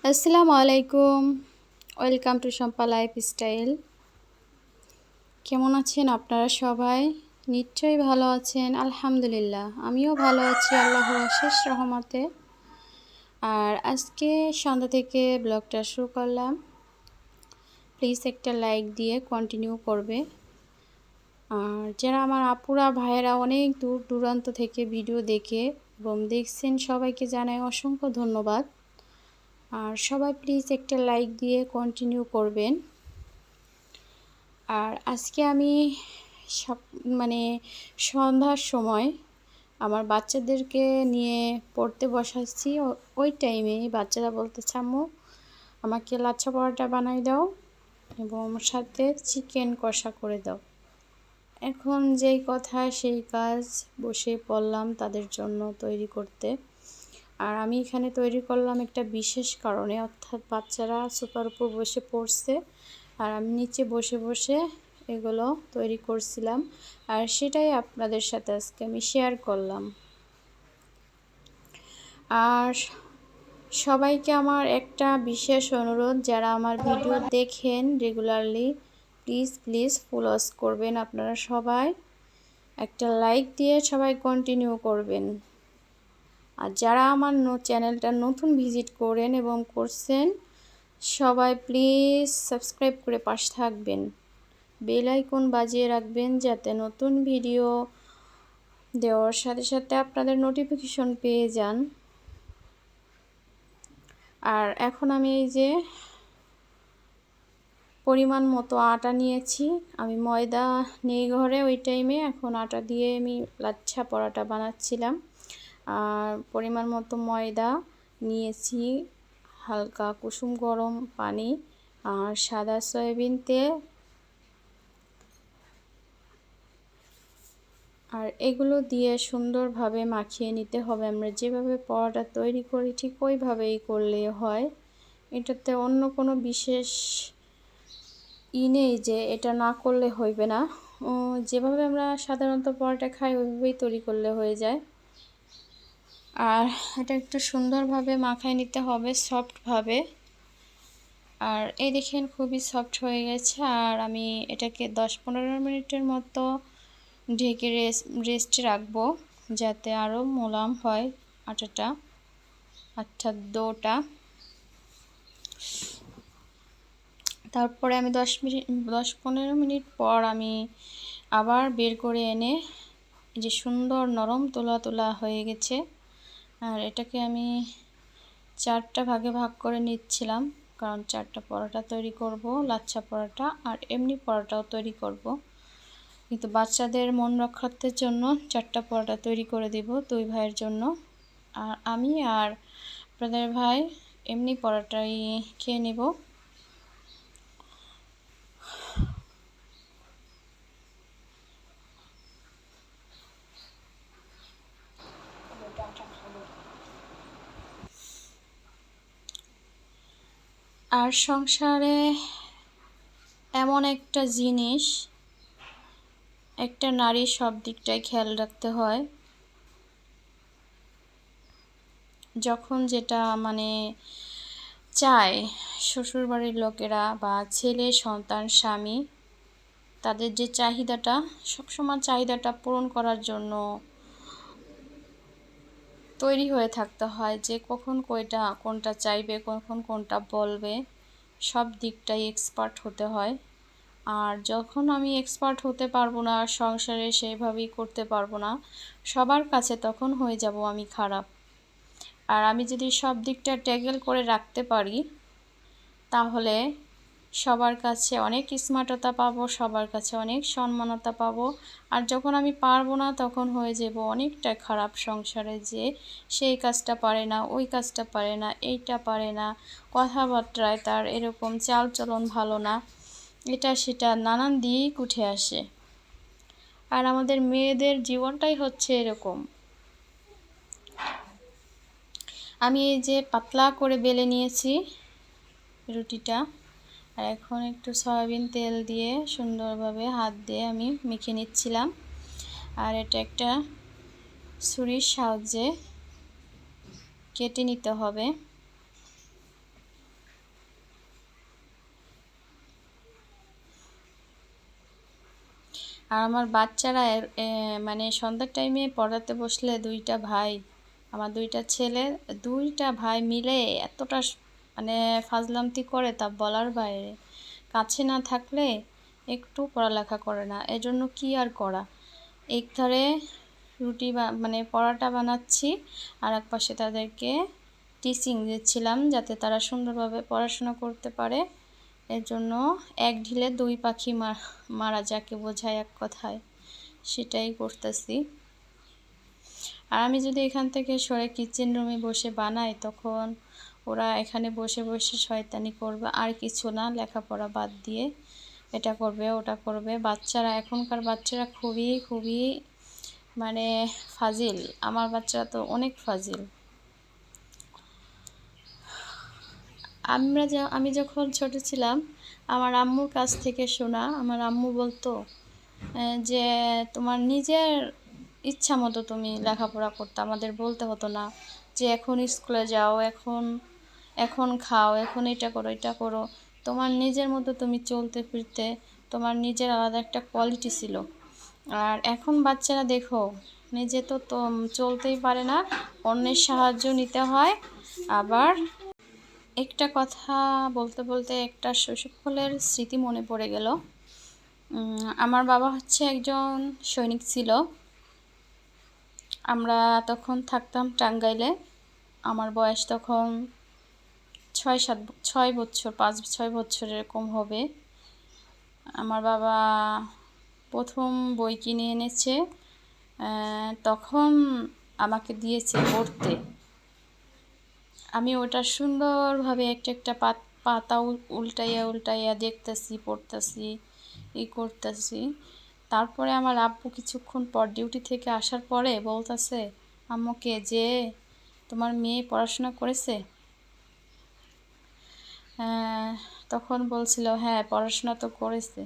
আসসালামু আলাইকুম। Welcome to Shampa lifestyle. কেমন আছেন আপনারা সবাই? নিশ্চয়ই ভালো আছেন। আলহামদুলিল্লাহ, আমিও ভালো আছি আল্লাহর অশেষ রহমতে। আর আজকে সন্ধ্যা থেকে ব্লগটা শুরু করলাম। প্লিজ একটা লাইক দিয়ে কন্টিনিউ করবে। আর যারা আমার আপুরা ভাইয়েরা অনেক দূর দূরান্ত থেকে ভিডিও দেখে এবং দেখছেন, সবাইকে জানাই অসংখ্য ধন্যবাদ। আর সবাই প্লিজ একটা লাইক দিয়ে কন্টিনিউ করবেন। আর আজকে আমি সন্ধ্যার সময় আমার বাচ্চাদেরকে নিয়ে পড়তে বসাচ্ছি। ওই টাইমে বাচ্চারা বলতেছে, আম্মু আমাকে লাচ্ছা পরোটা বানাই দাও এবং সাথে চিকেন কষা করে দাও। এখন যেই কথা সেই কাজ, বসে পড়লাম তাদের জন্য তৈরি করতে। আর আমি এখানে তৈরি করলাম একটা বিশেষ কারণে, অর্থাৎ বাচ্চারা সোফার উপর বসে পড়ছে আর আমি নিচে বসে বসে এগুলো তৈরি করছিলাম। আর সেটাই আপনাদের সাথে আজকে আমি শেয়ার করলাম। আর সবাইকে আমার একটা বিশেষ অনুরোধ, যারা আমার ভিডিও দেখেন রেগুলারলি, প্লিজ ফলো করবেন। আপনারা সবাই একটা লাইক দিয়ে সবাই কন্টিনিউ করবেন। আর যারা আমার চ্যানেলটা নতুন ভিজিট করেন এবং করছেন, সবাই প্লিজ সাবস্ক্রাইব করে পাশে থাকবেন, বেল আইকন বাজিয়ে রাখবেন, যাতে নতুন ভিডিও দেওয়ার সাথে সাথে আপনাদের নোটিফিকেশন পেয়ে যান। আর এখন আমি এই যে পরিমাণ মতো আটা নিয়েছি, আমি ময়দা নেই ঘরে ওই টাইমে, এখন আটা দিয়ে আমি লাচ্ছা পরোটা বানাচ্ছিলাম। আর পরিমাণ মতো ময়দা নিয়েছি, হালকা কুসুম গরম পানি আর সাদা সয়াবিন তেল। আর এগুলো দিয়ে সুন্দরভাবে মাখিয়ে নিতে হবে। আমরা যেভাবে পরোটা তৈরি করি ঠিক ওইভাবেই করলে হয়। এটাতে অন্য কোনো বিশেষ নেই যে এটা না করলে হইবে না। যেভাবে আমরা সাধারণত পরোটা খাই ওইভাবেই তৈরি করলে হয়ে যায়। আর এটা একটু সুন্দরভাবে মাখায় নিতে হবে, সফটভাবে। আর এই দেখেন খুবই সফট হয়ে গেছে। আর আমি এটাকে 10-15 মিনিটের মতো ঢেকে রেস্টে রাখবো, যাতে আরও মোলায়েম হয় আটাটা, অর্থাৎ ডোটা। তারপরে আমি 10-15 মিনিট পর আমি আবার বের করে এনে যে সুন্দর নরম তোলা তোলা হয়ে গেছে। আর এটাকে আমি 4টা ভাগে ভাগ করে নিচ্ছিলাম, কারণ 4টা পরোটা তৈরি করব, লাচ্ছা পরোটা আর এমনি পরোটাও তৈরি করব। কিন্তু বাচ্চাদের মন রক্ষার্থের জন্য 4টা পরোটা তৈরি করে দেব, 2 ভাইয়ের জন্য। আর আমি আর আপনাদের ভাই এমনি পরোটাই খেয়ে নেব। আর সংসারে এমন একটা জিনিস, একটা নারী সব দিকটাই খেয়াল রাখতে হয়। যখন যেটা চায় শ্বশুরবাড়ির লোকেরা বা ছেলে সন্তান স্বামী, তাদের যে চাহিদাটা, সবসময় চাহিদাটা পূরণ করার জন্য তৈরি হয়ে থাকতে হয়, যে কখন কোনটা চাইবে, কখন কোনটা বলবে, সব দিকটাই এক্সপার্ট হতে হয়। আর যখন আমি এক্সপার্ট হতে পারবো না, সংসারে সেইভাবেই করতে পারবো না সবার কাছে, তখন হয়ে যাব আমি খারাপ। আর আমি যদি সব দিকটা ট্যাকেল করে রাখতে পারি, তাহলে সবার কাছে অনেক স্মার্টতা পাবো, সবার কাছে অনেক সম্মানতা পাবো। আর যখন আমি পারবো না, তখন হয়ে যাব অনেকটা খারাপ সংসারে, যে সেই কাজটা পারে না, ওই কাজটা পারে না, এইটা পারে না, কথাবার্তায় তার এরকম চালচলন ভালো না, এটা সেটা নানান দিয়েই উঠে আসে। আর আমাদের মেয়েদের জীবনটাই হচ্ছে এরকম। আমি এই যে পাতলা করে বেলে নিয়েছি রুটিটা, আর এখন একটু সয়াবিন তেল দিয়ে সুন্দরভাবে হাত দিয়ে আমি মেখে নিচ্ছিলাম। আর এটা একটা ছুরির সাহায্যে কেটে নিতে হবে। আর আমার বাচ্চারা মানে সন্ধ্যার টাইমে পড়াতে বসলে দুইটা ভাই, আমার দুইটা ছেলে, দুইটা ভাই মিলে এতটা মানে ফাজলামতি করে তা বলার বাইরে। কাছে না থাকলে একটু পড়ালেখা করে না, এজন্য কি আর করা। একধারে রুটি মানে পরোটা বানাচ্ছি, আর এক পাশে তাদেরকে টিচিং দিচ্ছিলাম যাতে তারা সুন্দরভাবে পড়াশোনা করতে পারে। এর জন্য এক ঢিলে দুই পাখি মারা যাকে বোঝায় এক কথায়, সেটাই করতেছি। আর আমি যদি এখান থেকে সরে কিচেন রুমে বসে বানাই, তখন ওরা এখানে বসে বসে শয়তানি করবে, আর কিছু না, লেখাপড়া বাদ দিয়ে এটা করবে ওটা করবে। বাচ্চারা, এখনকার বাচ্চারা খুবই খুবই মানে ফাজিল। আমার বাচ্চারা তো অনেক ফাজিল। আমি যখন ছোট ছিলাম, আমার আম্মুর কাছ থেকে শোনা, আমার আম্মু বলতো যে তোমার নিজের ইচ্ছা মতো তুমি লেখাপড়া করতে, আমাদের বলতে হতো না যে এখন স্কুলে যাও, এখন খাও, এখন এটা করো এটা করো। তোমার নিজের মতো তুমি চলতে ফিরতে, তোমার নিজের আলাদা একটা কোয়ালিটি ছিল। আর এখন বাচ্চারা দেখো, নিজে তো চলতেই পারে না, অন্যের সাহায্য নিতে হয়। আবার একটা কথা বলতে বলতে একটা শৈশবকালের স্মৃতি মনে পড়ে গেল। আমার বাবা হচ্ছে একজন সৈনিক ছিল। আমরা তখন থাকতাম টাঙ্গাইলে। আমার বয়স তখন 6 বছর, 5-6 বছর এরকম হবে। আমার বাবা প্রথম বই কিনে এনেছে, তখন আমাকে দিয়েছে পড়তে। আমি ওটা সুন্দরভাবে একটা পাতা উল্টাইয়া উল্টাইয়া দেখতেছি, পড়তেছি, করতেছি। তারপরে আমার আব্বু কিছুক্ষণ পর ডিউটি থেকে আসার পরে বলতেছে আম্মুকে যে তোমার মেয়ে পড়াশোনা করেছে। তখন বলছিল হ্যাঁ পড়াশোনা তো করেছে,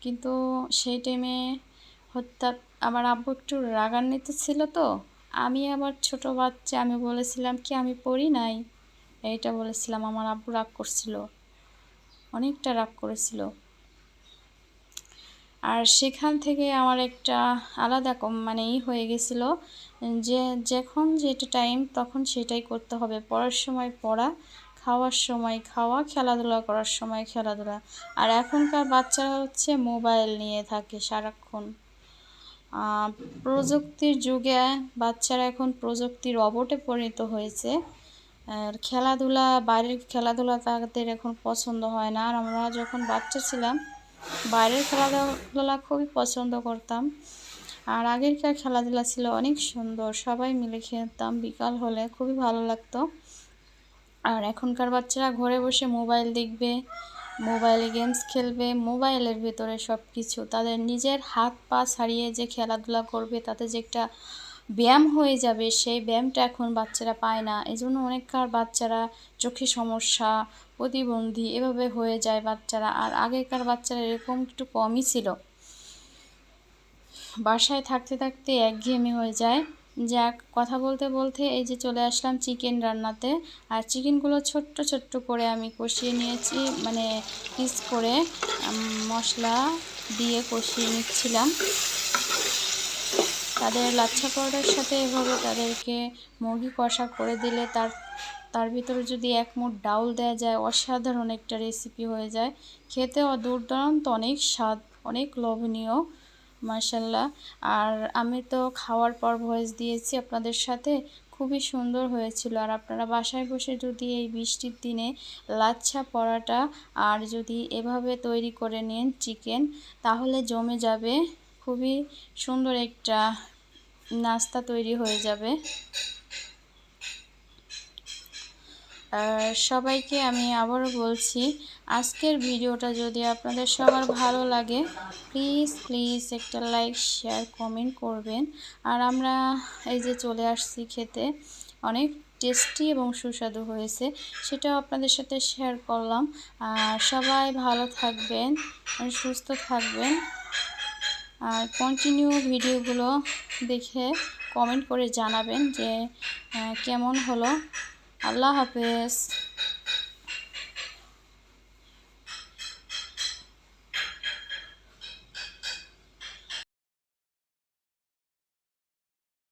কিন্তু সেই টাইমে হঠাৎ আমার আব্বু একটু রাগান্বিত ছিল। তো আমি আবার ছোট বাচ্চা, আমি বলেছিলাম কি আমি পড়ি নাই, এইটা বলেছিলাম। আমার আব্বু রাগ করছিল, অনেকটা রাগ করেছিল। আর সেখান থেকে আমার একটা আলাদা মানে হয়ে গেছিলো যে যখন যেটা টাইম তখন সেটাই করতে হবে। পড়ার সময় পড়া, খাওয়ার সময় খাওয়া, খেলাধুলা করার সময় খেলাধুলা। আর এখনকার বাচ্চারা হচ্ছে মোবাইল নিয়ে থাকে সারাক্ষণ। প্রযুক্তির যুগে বাচ্চারা এখন প্রযুক্তির রবটে পরিণত হয়েছে। আর খেলাধুলা, বাইরের খেলাধুলা তাদের এখন পছন্দ হয় না। আর আমরা যখন বাচ্চা ছিলাম বাইরের খেলাধুলা খুবই পছন্দ করতাম। আর আগেরকার খেলাধুলা ছিল অনেক সুন্দর, সবাই মিলে খেলতাম, বিকাল হলে খুবই ভালো লাগতো। আর এখনকার বাচ্চারা ঘরে বসে মোবাইল দেখবে, মোবাইলে গেমস খেলবে, মোবাইলের ভেতরে সব কিছু। তাদের নিজের হাত পা ছাড়িয়ে যে খেলাধুলা করবে, তাতে যে একটা ব্যায়াম হয়ে যাবে, সেই ব্যায়ামটা এখন বাচ্চারা পায় না। এই জন্য অনেককার বাচ্চারা চোখে সমস্যা, প্রতিবন্ধী এভাবে হয়ে যায় বাচ্চারা। আর আগেকার বাচ্চারা এরকম একটু কমই ছিল। বাসায় থাকতে থাকতে একঘেয়েমি হয়ে যায়। যাক, কথা বলতে বলতে এই যে চলে আসলাম চিকেন রান্নাতে। আর চিকেনগুলো ছোট্ট ছোট্ট করে আমি কষিয়ে নিয়েছি, মানে পিস করে মশলা দিয়ে কষিয়ে নিচ্ছিলাম। তাদের লাচ্ছা পরোটার সাথে এভাবে তাদেরকে মুরগি কষা করে দিলে তার ভিতরে যদি এক মুঠ ডাউল দেওয়া যায়, অসাধারণ একটা রেসিপি হয়ে যায়। খেতেও দুর্দান্ত, অনেক স্বাদ, অনেক লোভনীয়, মাশাল্লাহ। আর আমি তো খাওয়ার পর ভয়েস দিয়েছি আপনাদের সাথে, খুবই সুন্দর হয়েছিল। আর আপনারা বাসায় বসে যদি এই বৃষ্টির দিনে লাচ্ছা পরোটা আর যদি এভাবে তৈরি করে নেন চিকেন, তাহলে জমে যাবে। খুবই সুন্দর একটা নাস্তা তৈরি হয়ে যাবে। সবাইকে আমি আবারও বলছি, আজকের ভিডিওটা যদি আপনাদের সবার ভালো লাগে, প্লিজ একটা লাইক, শেয়ার, কমেন্ট করবেন। আর আমরা এই যে চলে আসছি খেতে, অনেক টেস্টি এবং সুস্বাদু হয়েছে, সেটাও আপনাদের সাথে শেয়ার করলাম। আর সবাই ভালো থাকবেন, সুস্থ থাকবেন। আর কন্টিনিউ ভিডিওগুলো দেখে কমেন্ট করে জানাবেন যে কেমন হলো। আল্লাহ হাফেজ।